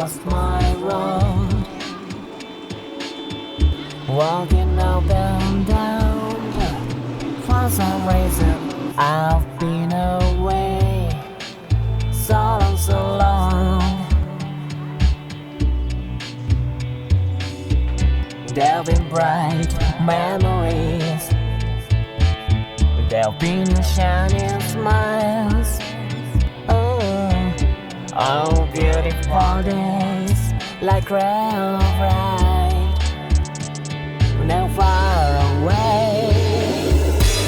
was my road. Walking up and down, for some reason I've been away so long, so long. There've been bright memories, there've been shining smiles. Oh, beautiful days like rail of light, now far away.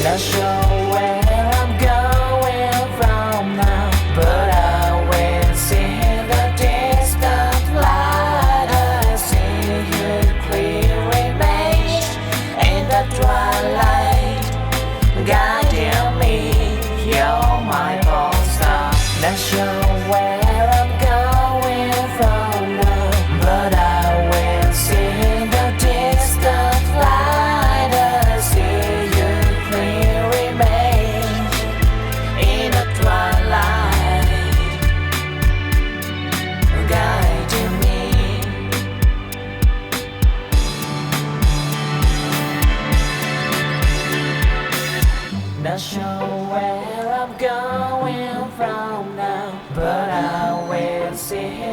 Not sure where I'm going from now, but I will see the distant light. I see you clearly made in the twilight, guiding me. You're my pole star. Not sure where I'm going from now, but I will see the distant light. I see you clearly made in the twilight, guiding me. Not sure where I'm going from now, but I will see